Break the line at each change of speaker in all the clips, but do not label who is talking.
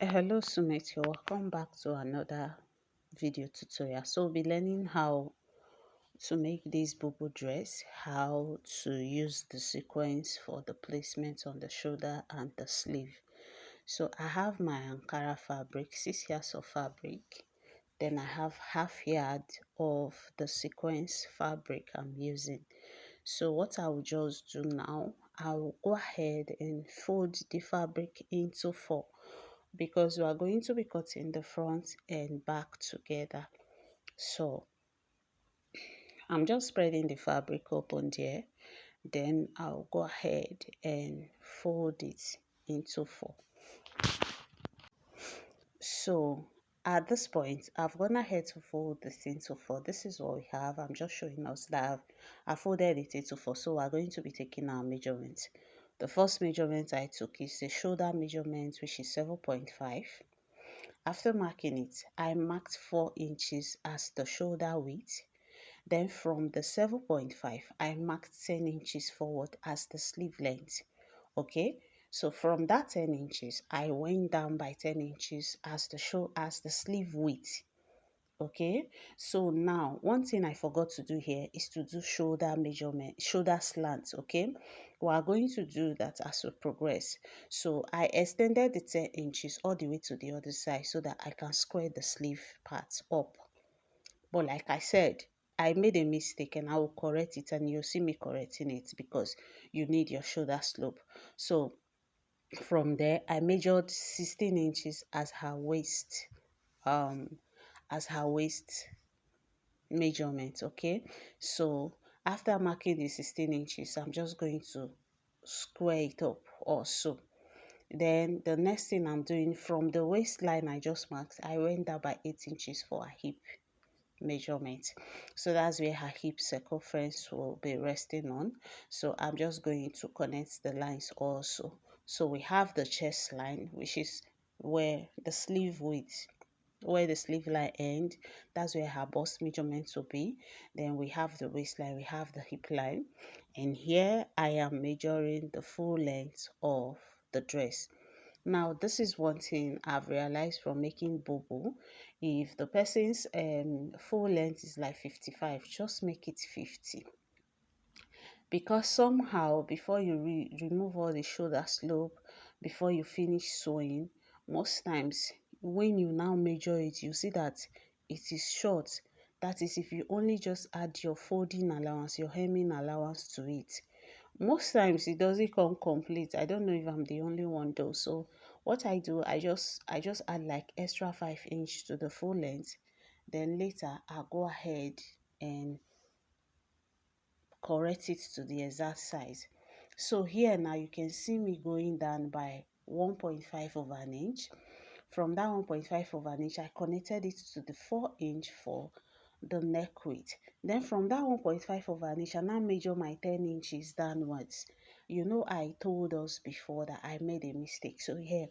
Hello Sumit, you're welcome back to another video tutorial. So we'll be learning how to make this bubu dress, how to use the sequence for the placement on the shoulder and the sleeve. So I have my Ankara fabric, 6 yards of fabric. Then I have half yard of the sequence fabric I'm using. So what I will just do now, I will go ahead and fold the fabric into four because we are going to be cutting the front and back together. So I'm just spreading the fabric open there, then I'll go ahead and fold it into four. So at this point, I've gone ahead to fold this into four. This is what we have. I'm just showing us that I folded it into four. So we're going to be taking our measurements. The first measurement I took is the shoulder measurement, which is 7.5. After marking it, I marked 4 inches as the shoulder width. Then from the 7.5, I marked 10 inches forward as the sleeve length. Okay, so from that 10 inches, I went down by 10 inches as the sleeve width. Okay, so now one thing I forgot to do here is to do shoulder measurement, shoulder slant. Okay, we are going to do that as we progress. So I extended the 10 inches all the way to the other side so that I can square the sleeve part up. But like I said, I made a mistake and I will correct it, and you'll see me correcting it because you need your shoulder slope. So from there I measured 16 inches as her waist, um as her waist measurement. Okay, so after marking the 16 inches, I'm just going to square it up also. Then the next thing I'm doing, from the waistline I just marked, I went down by 8 inches for a hip measurement. So that's where her hip circumference will be resting on. So I'm just going to connect the lines also. So we have the chest line, which is where the sleeve width, where the sleeve line end, that's where her bust measurement will be. Then we have the waistline, we have the hip line, and here I am measuring the full length of the dress. Now, this is one thing I've realized from making bobo. If the person's full length is like 55, just make it 50. Because somehow, before you remove all the shoulder slope, before you finish sewing, most times when you now measure it, you see that it is short. That is, if you only just add your folding allowance, your hemming allowance to it, most times it doesn't come complete. I don't know if I'm the only one though. So what I do, I just add like extra 5 inch to the full length. Then later I'll go ahead and correct it to the exact size. So here now you can see me going down by 1.5 of an inch. From that 1.5 of an inch, I connected it to the 4 inch for the neck width. Then from that 1.5 of an inch, I now measure my 10 inches downwards. You know, I told us before that I made a mistake. So here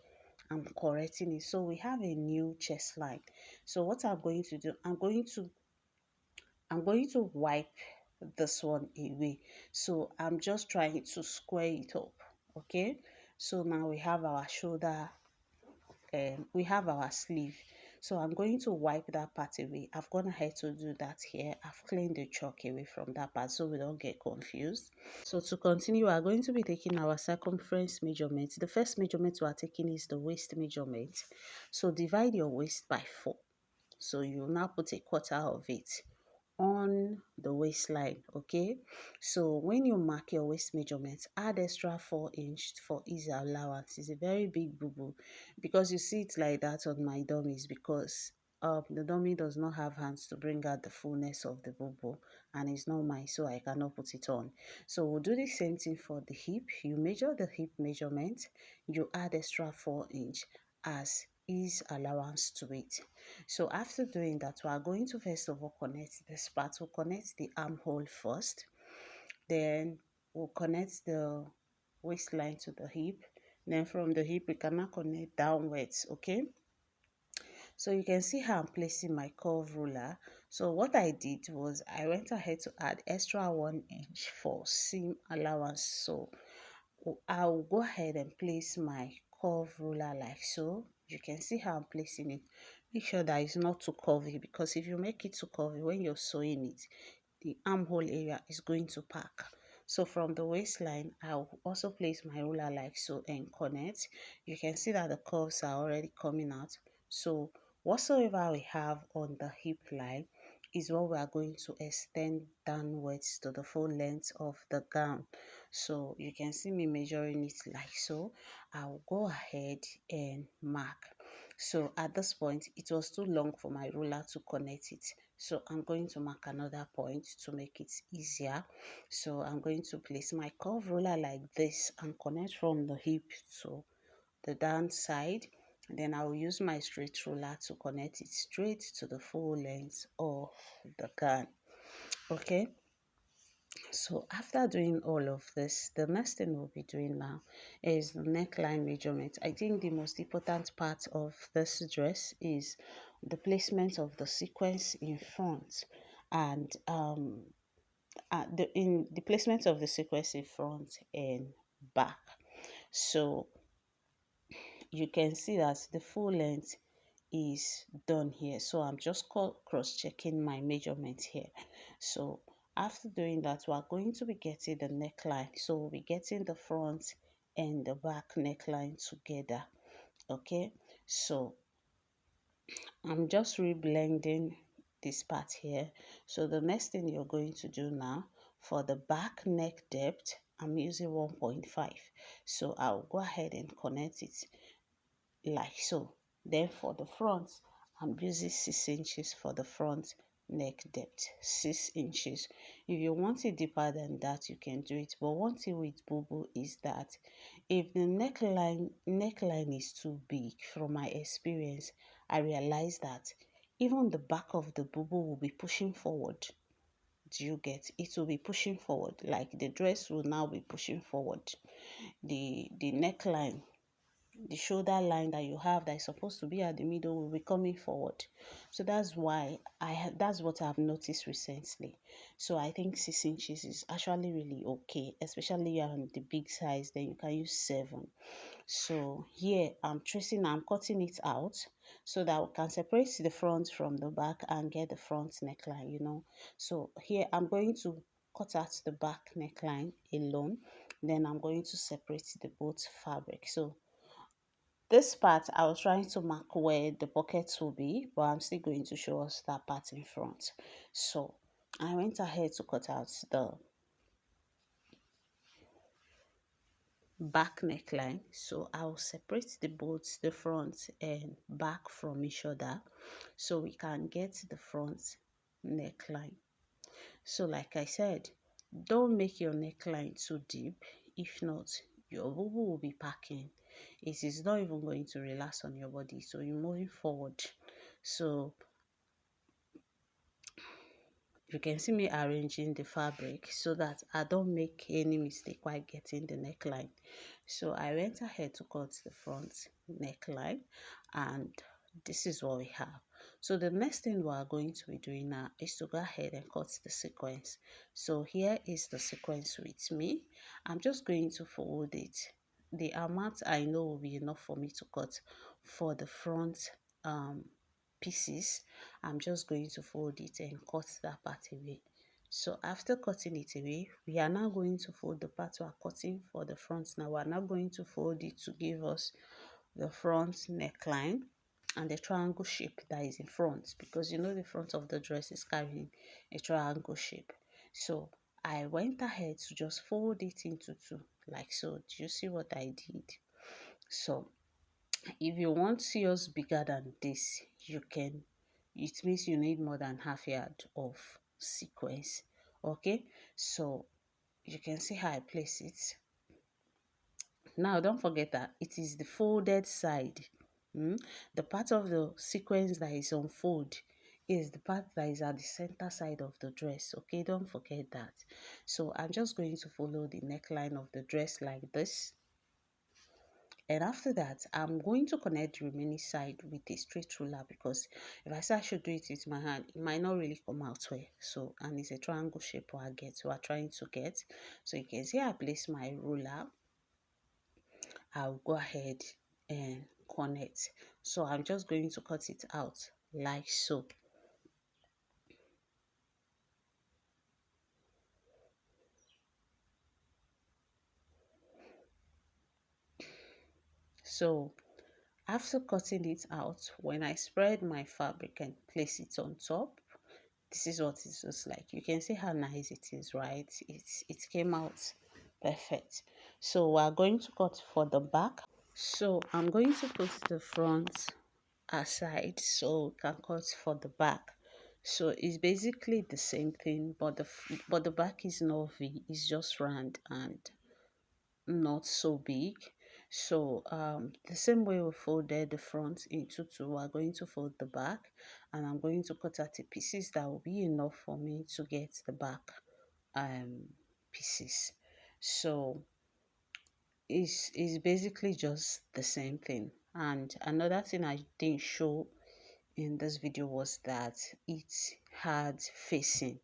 I'm correcting it. So we have a new chest line. So what I'm going to do, I'm going to wipe this one away. So I'm just trying to square it up. Okay, so now we have our shoulder, we have our sleeve. So I'm going to wipe that part away. I've gone ahead to do that here. I've cleaned the chalk away from that part so we don't get confused. So to continue, we are going to be taking our circumference measurement. The first measurement we are taking is the waist measurement. So divide your waist by 4. So you now put a quarter of it on the waistline. Okay, so when you mark your waist measurement, add extra 4 inch for easy allowance. It's a very big boo boo because you see it like that on my dummies, because the dummy does not have hands to bring out the fullness of the boo boo, and it's not mine, so I cannot put it on. So we'll do the same thing for the hip. You measure the hip measurement, you add extra 4 inch as ease allowance to it. So after doing that, we are going to first of all connect this part. We'll connect the armhole first, then we'll connect the waistline to the hip. Then from the hip we can now connect downwards. Okay, so you can see how I'm placing my curve ruler. So what I did was I went ahead to add extra 1 inch for seam allowance. So I'll go ahead and place my curve ruler like so. You can see how I'm placing it. Make sure that it's not too curvy, because if you make it too curvy when you're sewing it, the armhole area is going to pack. So from the waistline, I'll also place my ruler like so and connect. You can see that the curves are already coming out. So whatsoever we have on the hip line is what we are going to extend downwards to the full length of the gown. So you can see me measuring it like so. I'll go ahead and mark. So at this point, it was too long for my ruler to connect it. So I'm going to mark another point to make it easier. So I'm going to place my curve ruler like this and connect from the hip to the down side. Then I will use my straight ruler to connect it straight to the full length of the gown. Okay, so after doing all of this, the next thing we'll be doing now is the neckline measurement. I think the most important part of this dress is the placement of the sequence in front, and in the placement of the sequence in front and back. So you can see that the full length is done here. So I'm just cross checking my measurement here. So after doing that, we're going to be getting the neckline. So we'll be getting the front and the back neckline together. Okay, so I'm just reblending this part here. So the next thing you're going to do now, for the back neck depth, I'm using 1.5. So I'll go ahead and connect it like so. Then for the front, I'm using 6 inches for the front neck depth, 6 inches. If you want it deeper than that, you can do it. But one thing with bubu is that if the neckline is too big, from my experience, I realized that even the back of the bubu will be pushing forward. Do you get? It will be pushing forward, like the dress will now be pushing forward. The neckline, the shoulder line that you have that is supposed to be at the middle, will be coming forward. So that's why that's what I've noticed recently. So I think 6 inches is actually really okay, especially on the big size. Then you can use 7. So here I'm cutting it out so that we can separate the front from the back and get the front neckline, So here I'm going to cut out the back neckline alone. Then I'm going to separate the both fabric. So this part, I was trying to mark where the pockets will be, but I'm still going to show us that part in front. So I went ahead to cut out the back neckline. So I'll separate the both the front and back from each other so we can get the front neckline. So like I said, don't make your neckline too deep. If not, your boobo will be packing. It is not even going to relax on your body. So you're moving forward. So you can see me arranging the fabric so that I don't make any mistake while getting the neckline. So I went ahead to cut the front neckline, and this is what we have. So the next thing we are going to be doing now is to go ahead and cut the sequence. So here is the sequence with me. I'm just going to fold it. The amount I know will be enough for me to cut for the front pieces. I'm just going to fold it and cut that part away. So after cutting it away, we are now going to fold the part we are cutting for the front. Now we are now going to fold it to give us the front neckline and the triangle shape that is in front, because the front of the dress is carrying a triangle shape. So I went ahead to just fold it into two like so. Do you see what I did? So if you want yours bigger than this, you can. It means you need more than half yard of sequence. Okay, so you can see how I place it. Now don't forget that it is the folded side. The part of the sequence that is on fold is the part that is at the center side of the dress. Okay, don't forget that. So I'm just going to follow the neckline of the dress like this. And after that, I'm going to connect the remaining side with a straight ruler, because if I say I should do it with my hand, it might not really come out well. So, and it's a triangle shape we're trying to get. So you can see I place my ruler. I'll go ahead and connect. So I'm just going to cut it out like so. So after cutting it out, when I spread my fabric and place it on top, this is what it looks like. You can see how nice it is, right? It came out perfect. So we're going to cut for the back. So I'm going to put the front aside so we can cut for the back. So it's basically the same thing, but the back is not V, it's just round and not so big. So the same way we folded the front into two, we're going to fold the back, and I'm going to cut out the pieces that will be enough for me to get the back um pieces. So it's basically just the same thing. And another thing I didn't show in this video was that it had facing.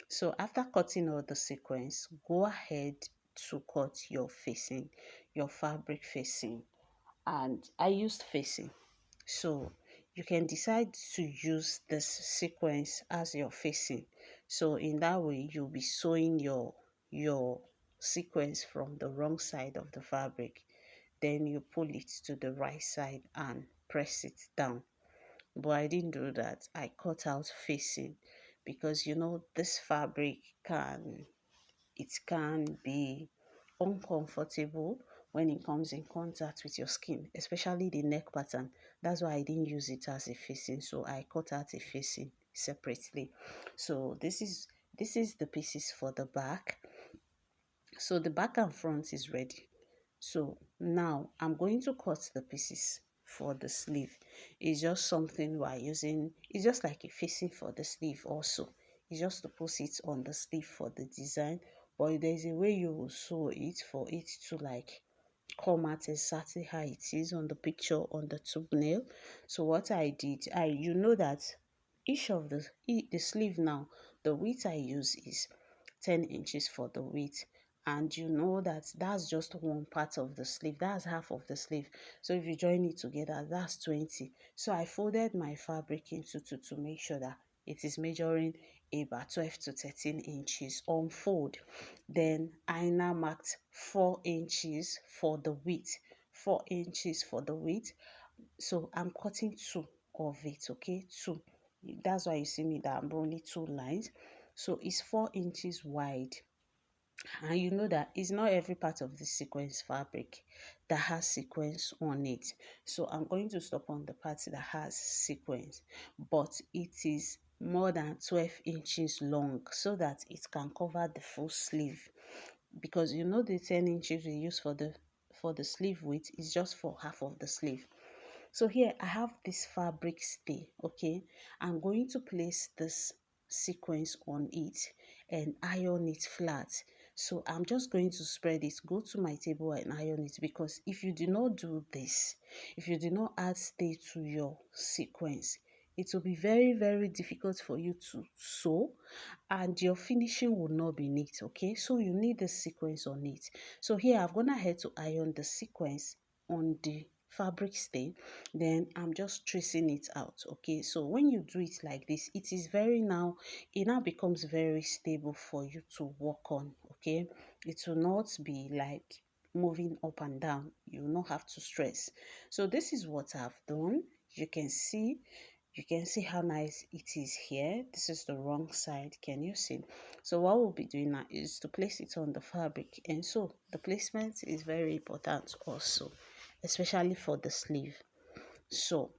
So after cutting all the sequence, go ahead to cut your facing, your fabric facing. And I used facing. So you can decide to use this sequence as your facing. So in that way, you'll be sewing your sequence from the wrong side of the fabric. Then you pull it to the right side and press it down. But I didn't do that. I cut out facing because this fabric can be uncomfortable when it comes in contact with your skin, especially the neck pattern. That's why I didn't use it as a facing, so I cut out a facing separately. So this is the pieces for the back. So the back and front is ready. So now I'm going to cut the pieces for the sleeve. It's just something we're using. It's just like a facing for the sleeve also. It's just to put it on the sleeve for the design. But there's a way you will sew it for it to like come out exactly how it is on the picture on the thumbnail. So what I did, you know that each of the sleeve now, the width I use is 10 inches for the width, and you know that that's just one part of the sleeve, that's half of the sleeve. So if you join it together, that's 20. So I folded my fabric into two to make sure that it is measuring about 12 to 13 inches on fold. Then I now marked 4 inches for the width, 4 inches for the width. So I'm cutting two of it, okay, two. That's why you see me that I'm only two lines. So it's 4 inches wide, and you know that it's not every part of the sequence fabric that has sequence on it. So I'm going to stop on the part that has sequence, but it is more than 12 inches long so that it can cover the full sleeve, because the 10 inches we use for the sleeve width is just for half of the sleeve. So here I have this fabric stay, okay. I'm going to place this sequence on it and iron it flat. So I'm just going to spread it, go to my table and iron it, because if you do not do this, if you do not add stay to your sequence, it will be very, very difficult for you to sew, and your finishing will not be neat, okay. So you need the sequence on it. So here I've gone ahead to iron the sequence on the fabric stain. Then I'm just tracing it out, okay. So when you do it like this, it now becomes very stable for you to work on, okay. It will not be like moving up and down, you will not have to stress. So this is what I've done. You can see how nice it is here. This is the wrong side, can you see? So what we'll be doing now is to place it on the fabric, and so the placement is very important also, especially for the sleeve. So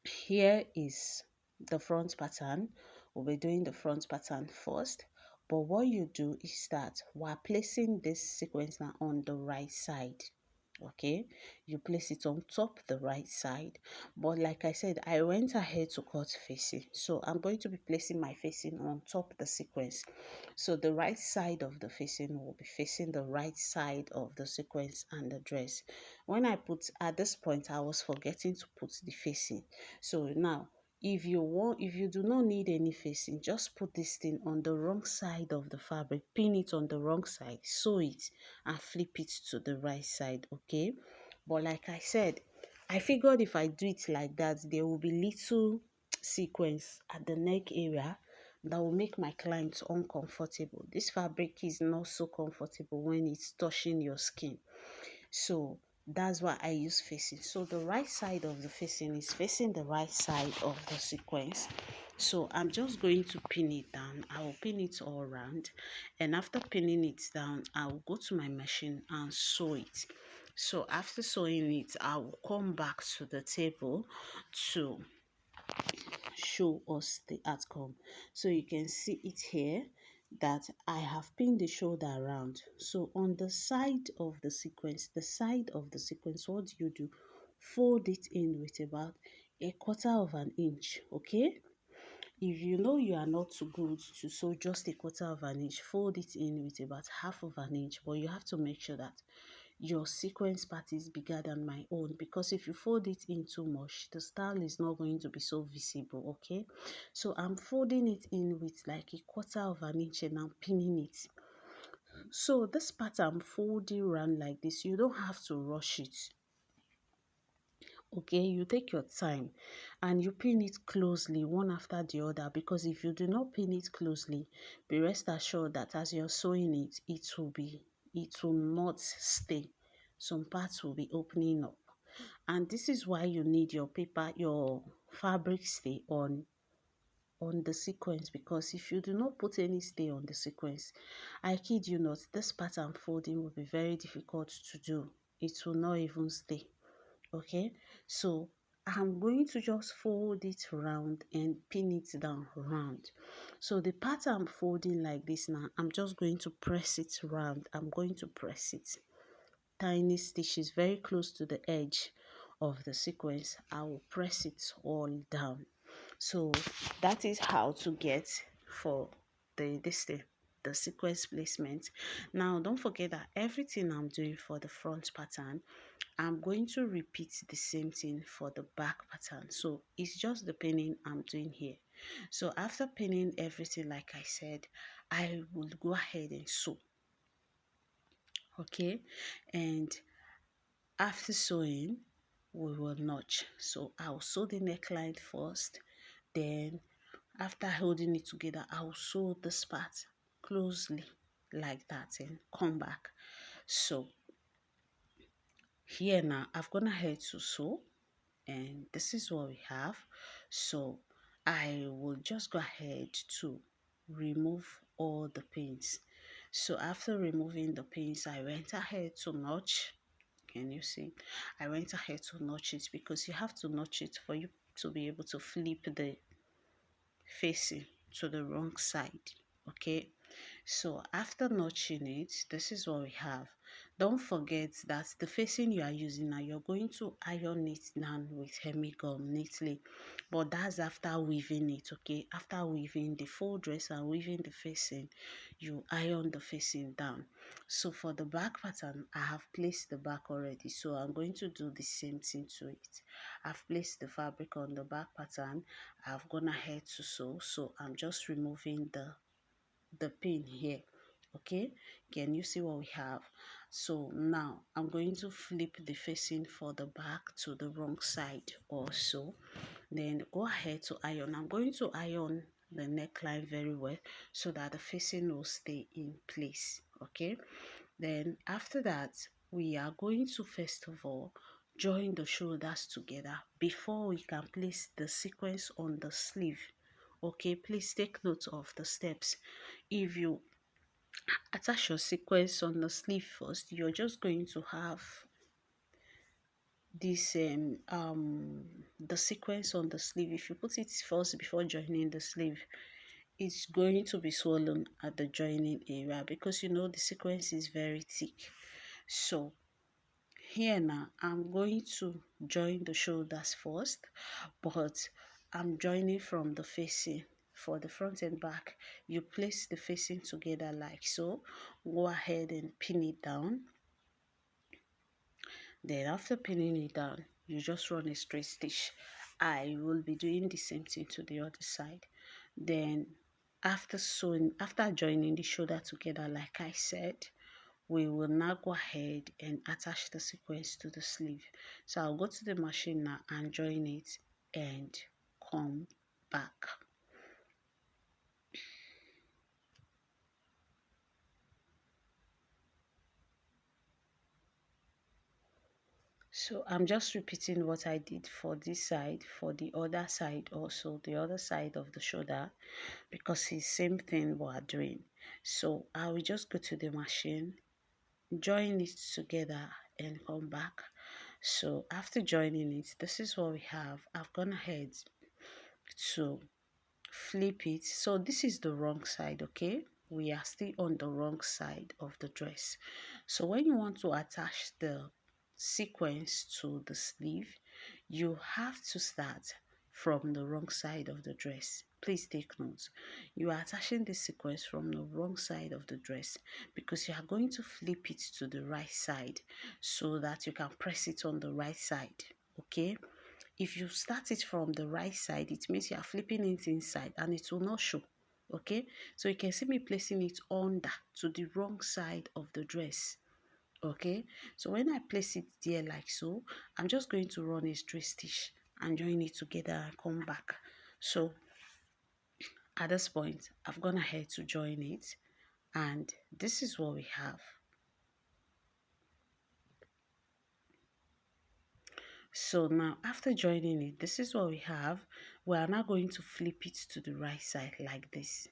here is the front pattern. We'll be doing the front pattern first, but what you do is that we're placing this sequence now on the right side, okay. You place it on top the right side, but like I said, I went ahead to cut facing, so I'm going to be placing my facing on top the sequence. So the right side of the facing will be facing the right side of the sequence and the dress. When I put at this point, I was forgetting to put the facing. So now, if you do not need any facing, just put this thing on the wrong side of the fabric, pin it on the wrong side, sew it and flip it to the right side, okay. But like I said, I figured if I do it like that, there will be little sequence at the neck area that will make my clients uncomfortable. This fabric is not so comfortable when it's touching your skin. So that's why I use facing. So the right side of the facing is facing the right side of the sequence. So I'm just going to pin it down. I will pin it all around, and after pinning it down, I will go to my machine and sew it. So after sewing it, I will come back to the table to show us the outcome. So you can see it here that I have pinned the shoulder around. So on the side of the sequence, what do you do? Fold it in with about a quarter of an inch, okay? If you know you are not too good to sew just a quarter of an inch, fold it in with about half of an inch, but you have to make sure that your sequence part is bigger than my own, because if you fold it in too much, the style is not going to be so visible, okay? So I'm folding it in with like a quarter of an inch and I'm pinning it. So this part I'm folding around like this. You don't have to rush it, okay? You take your time and you pin it closely one after the other, because if you do not pin it closely, be rest assured that as you're sewing it, it will not stay. Some parts will be opening up, and this is why you need your fabric stay on the sequence, because if you do not put any stay on the sequence, I kid you not, this pattern folding will be very difficult to do. It will not even stay, okay? So I'm going to just fold it round and pin it down round. So the part I'm folding like this now, I'm just going to press it round. I'm going to press it tiny stitches very close to the edge of the sequence. I will press it all down. So that is how to get for the sequence placement. Now don't forget that everything I'm doing for the front pattern, I'm going to repeat the same thing for the back pattern. So it's just the pinning I'm doing here. So after pinning everything, like I said, I will go ahead and sew, okay? And after sewing, we will notch. So I'll sew the neckline first, then after holding it together, I'll sew this part closely like that and come back. So here now, I've gone ahead to sew, and this is what we have. So I will just go ahead to remove all the pins. So after removing the pins, I went ahead to notch. Can you see? I went ahead to notch it, because you have to notch it for you to be able to flip the facing to the wrong side, okay? So after notching it, this is what we have. Don't forget that the facing you are using now, you're going to iron it down with hemi gum neatly, but that's after weaving it, okay? After weaving the full dress and weaving the facing, you iron the facing down. So for the back pattern, I have placed the back already, so I'm going to do the same thing to it. I've placed the fabric on the back pattern. I've gone ahead to sew, so I'm just removing the pin here, okay? Can you see what we have? So now I'm going to flip the facing for the back to the wrong side also. Then go ahead to iron. I'm going to iron the neckline very well so that the facing will stay in place, okay? Then after that, we are going to first of all join the shoulders together before we can place the sequence on the sleeve, okay? Please take note of the steps. If you attach your sequence on the sleeve first, you're just going to have this the sequence on the sleeve. If you put it first before joining the sleeve, it's going to be swollen at the joining area, because you know the sequence is very thick. So here now I'm going to join the shoulders first, but I'm joining from the facing. For the front and back, you place the facing together like so. Go ahead and pin it down. Then after pinning it down, you just run a straight stitch. I will be doing the same thing to the other side. Then after joining the shoulder together, like I said, we will now go ahead and attach the sequence to the sleeve. So I'll go to the machine now and join it and come back. So I'm just repeating what I did for this side, for the other side also, the other side of the shoulder, because it's same thing we're doing. So I will just go to the machine, join it together and come back. So after joining it, this is what we have. I've gone ahead to flip it. So this is the wrong side, okay? We are still on the wrong side of the dress. So when you want to attach the sequence to the sleeve, you have to start from the wrong side of the dress. Please take note. You are attaching the sequence from the wrong side of the dress because you are going to flip it to the right side so that you can press it on the right side, okay? If you start it from the right side, it means you are flipping it inside and it will not show, okay? So you can see me placing it under to the wrong side of the dress, okay? So when I place it there like so, I'm just going to run a straight stitch and join it together and come back. So at this point, I've gone ahead to join it, and this is what we have. So now after joining it, this is what we have. We are now going to flip it to the right side like this,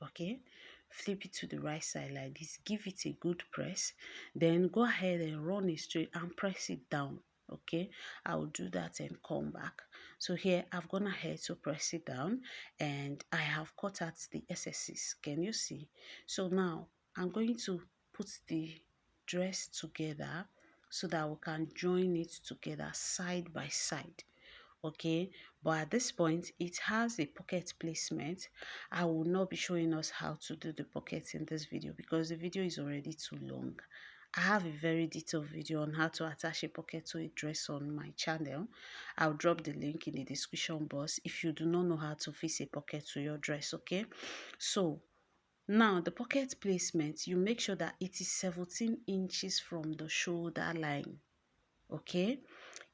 okay? Flip it to the right side like this, give it a good press, then go ahead and run it straight and press it down, okay? I will do that and come back. So here I've gone ahead to press it down and I have cut out the excesses. Can you see? So now I'm going to put the dress together so that we can join it together side by side, okay? But at this point it has a pocket placement. I will not be showing us how to do the pockets in this video because the video is already too long. I have a very detailed video on how to attach a pocket to a dress on my channel. I'll drop the link in the description box if you do not know how to fix a pocket to your dress, okay? So now the pocket placement, you make sure that it is 17 inches from the shoulder line, okay?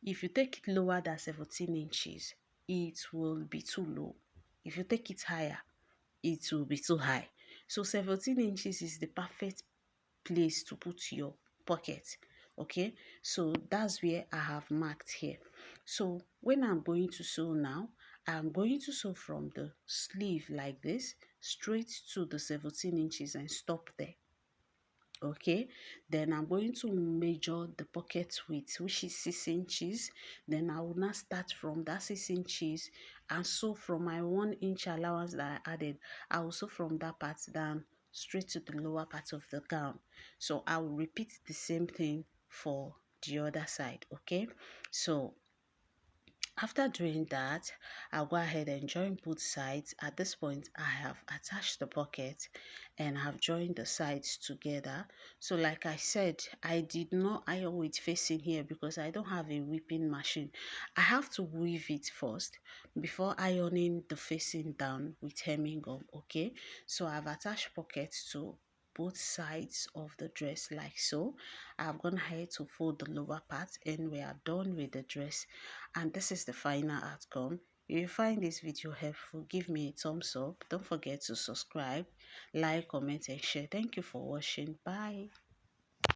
If you take it lower than 17 inches, it will be too low. If you take it higher, it will be too high. So 17 inches is the perfect place to put your pocket, okay? So that's where I have marked here. So when I'm going to sew now, I'm going to sew from the sleeve like this straight to the 17 inches and stop there, okay? Then I'm going to measure the pocket width, which is 6 inches. Then I will now start from that 6 inches and sew from my 1 inch allowance that I added. I will sew from that part down straight to the lower part of the gown. So I will repeat the same thing for the other side, okay? So after doing that, I'll go ahead and join both sides. At this point, I have attached the pocket and have joined the sides together. So like I said, I did not iron with facing here because I don't have a whipping machine. I have to weave it first before ironing the facing down with hemming gum, okay? So I've attached pockets to both sides of the dress like so. I've gone ahead to fold the lower part and we are done with the dress, and this is the final outcome. If you find this video helpful, give me a thumbs up. Don't forget to subscribe, like, comment and share. Thank you for watching. Bye.